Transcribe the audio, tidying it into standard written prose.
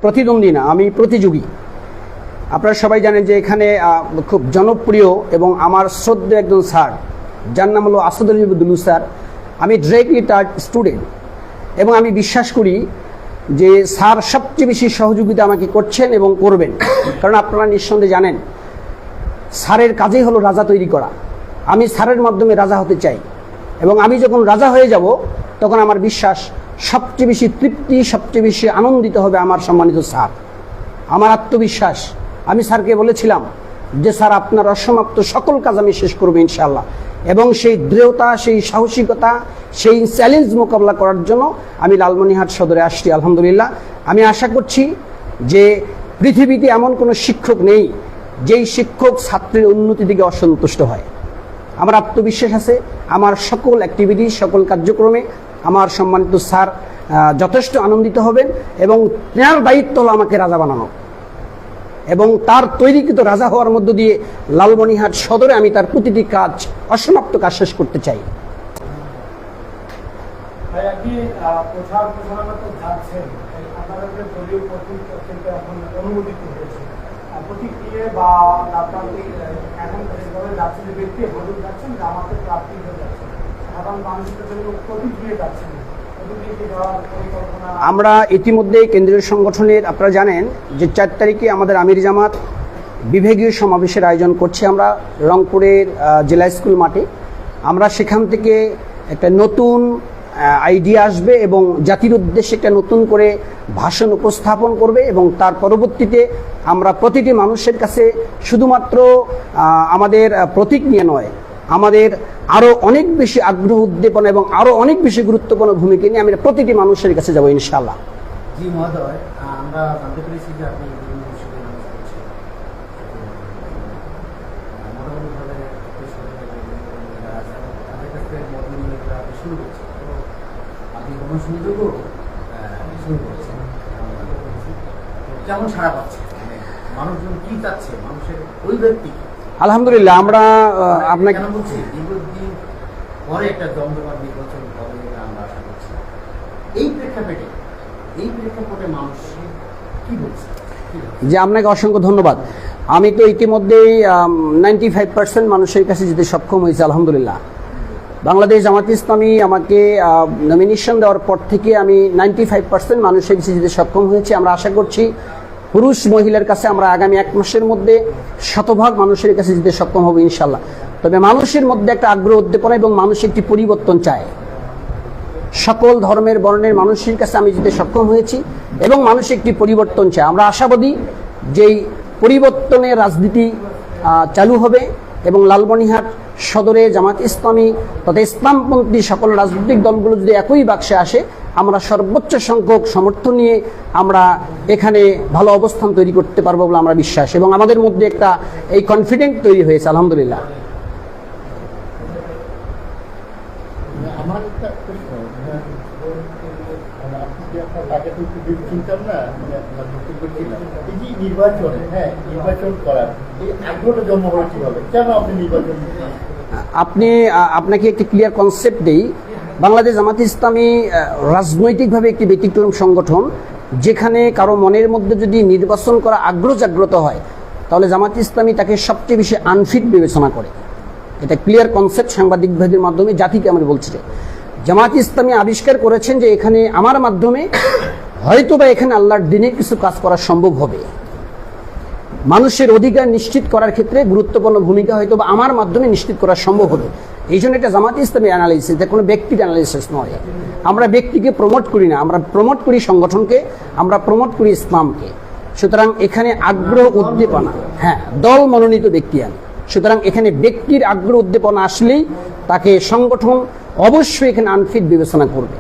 প্রতিদ্বন্দ্বী না, আমি প্রতিযোগী। আপনারা সবাই জানেন যে এখানে খুব জনপ্রিয় এবং আমার শ্রদ্ধেয় একজন স্যার, যার নাম হলো আসাদুল ইবদুল্লু স্যার। আমি ডিরেক্টলি তার স্টুডেন্ট এবং আমি বিশ্বাস করি যে স্যার সবচেয়ে বেশি সহযোগিতা আমাকে করছেন এবং করবেন। কারণ আপনারা নিঃসন্দেহে জানেন স্যারের কাজেই হলো রাজা তৈরি করা। আমি স্যারের মাধ্যমে রাজা হতে চাই এবং আমি যখন রাজা হয়ে যাব তখন আমার বিশ্বাস সবচেয়ে বেশি তৃপ্তি, সবচেয়ে বেশি আনন্দিত হবে আমার সম্মানিত স্যার। আমার আত্মবিশ্বাস, আমি স্যারকে বলেছিলাম যে স্যার আপনার অসমাপ্ত সকল কাজ আমি শেষ করবো ইনশাআল্লাহ। এবং সেই দৃঢ়তা, সেই সাহসিকতা, সেই চ্যালেঞ্জ মোকাবেলা করার জন্য আমি লালমনিরহাট সদরে আসছি। আলহামদুলিল্লাহ, আমি আশা করছি যে পৃথিবীতে এমন কোনো শিক্ষক নেই যেই শিক্ষক ছাত্রের উন্নতি দিকে অসন্তুষ্ট হয়। আমার আত্মবিশ্বাস আছে আমার সকল অ্যাক্টিভিটি, সকল কার্যক্রমে আমার সম্মানিত স্যার যথেষ্ট আনন্দিত হবেন এবং তার দায়িত্ব হলো আমাকে রাজা বানানো এবং তার তৈরিকৃত রাজা হওয়ার মধ্য দিয়ে লালমনিরহাট সদরে আমি তার প্রতিটি কাজ, অসমাপ্ত কাজ শেষ করতে চাই। আমরা ইতিমধ্যে কেন্দ্রীয় সংগঠনের, আপনারা জানেন যে 4 তারিখে আমাদের আমির জামাত বিভাগীয় সমাবেশের আয়োজন করছি আমরা রংপুরের জেলা স্কুল মাঠে। আমরা সেখান থেকে একটা নতুন আইডিয়া আসবে এবং জাতির উদ্দেশ্যে একটা নতুন করে ভাষণ উপস্থাপন করবে এবং তার পরবর্তীতে আমরা প্রতিটি মানুষের কাছে শুধুমাত্র আমাদের প্রতীক নিয়ে নয়, আমাদের আরও অনেক বেশি আগ্রহ, উদ্দীপনা এবং আরও অনেক বেশি গুরুত্বপূর্ণ ভূমিকা নিয়ে আমি প্রতিটি মানুষের কাছে যাব ইনশাআল্লাহ। জি মহোদয়, আমরা জানতে পেরেছি যে আপনি কেমন সাড়া পাচ্ছে, মানুষজন কি চাচ্ছে, মানুষের ওই ব্যক্তি? আলহামদুলিল্লাহ, আমরা আপনাকে বলছি দীর্ঘদিন পরে একটা জমজমাট নির্বাচন হবে আমরা আশা করছি। এই প্রেক্ষাপটে মানুষ কি বলছে? যে আপনাকে অসংখ্য ধন্যবাদ। আমি তো ইতিমধ্যেই 95% মানুষের কাছে যেতে সক্ষম হয়েছে আলহামদুলিল্লাহ। বাংলাদেশ জামাতে ইসলামী আমাকে নমিনেশন দেওয়ার পর থেকে আমি 95% মানুষের কাছে যেতে সক্ষম হয়েছে। আমরা আশা করছি পুরুষ মহিলার কাছে আমরা আগামী 1 মাসের মধ্যে শতভাগ মানুষের কাছে যেতে সক্ষম হবে ইনশাল্লাহ। তবে মানুষের মধ্যে একটা আগ্রহ, উদ্দীপনা এবং মানুষ একটি পরিবর্তন চায়। সকল ধর্মের, বর্ণের মানুষের কাছে আমি যেতে সক্ষম হয়েছি এবং মানুষ একটি পরিবর্তন চায়। আমরা আশাবাদী যেই পরিবর্তনের রাজনীতি চালু হবে এবং লালমনিরহাট সদরে জামাত ইসলামী তথা ইসলামপন্থী সকল রাজনৈতিক দলগুলো যদি একই বাক্সে আসে, আমরা সর্বোচ্চ সংখ্যক সমর্থন নিয়ে আমরা এখানে ভালো অবস্থান তৈরি করতে পারবো বলে আমরা বিশ্বাস এবং আমাদের মধ্যে একটা এই কনফিডেন্ট তৈরি হয়েছে আলহামদুলিল্লাহ। আপনাকে একটি ক্লিয়ার কনসেপ্ট দেই। বাংলাদেশ জামাতে ইসলামী রাজনৈতিকভাবে একটি ব্যতিক্রম সংগঠন, যেখানে কারো মনের মধ্যে যদি নির্বাচন করা আগ্রহ জাগ্রত হয় তাহলে জামাতে ইসলামী তাকে সবচেয়ে বেশি আনফিট বিবেচনা করে। এটা ক্লিয়ার কনসেপ্ট সাংবাদিকদের মাধ্যমে জাতিকে আমি বলছি যে জামাতে ইসলামী আবিষ্কার করেছেন যে এখানে আমার মাধ্যমে হয়তোবা এখানে আল্লাহর দিনের কিছু কাজ করা সম্ভব হবে। মানুষের অধিকার নিশ্চিত করার ক্ষেত্রে গুরুত্বপূর্ণ ভূমিকা হয়তোবা আমার মাধ্যমে নিশ্চিত করা সম্ভব হবে। এই জন্য এটা জামাতে ইসলামী অ্যানালাইসিস, এটা কোনো ব্যক্তির অ্যানালাইসিস নয়। আমরা ব্যক্তিকে প্রমোট করি না, আমরা প্রমোট করি সংগঠনকে, আমরা প্রমোট করি ইসলামকে। সুতরাং এখানে আগ্রহ, উদ্দীপনা, হ্যাঁ, দল মনোনীত ব্যক্তি আনে। সুতরাং এখানে ব্যক্তির আগ্রহ, উদ্দীপনা আসলেই তাকে সংগঠন অবশ্যই এখানে আনফিট বিবেচনা করবে।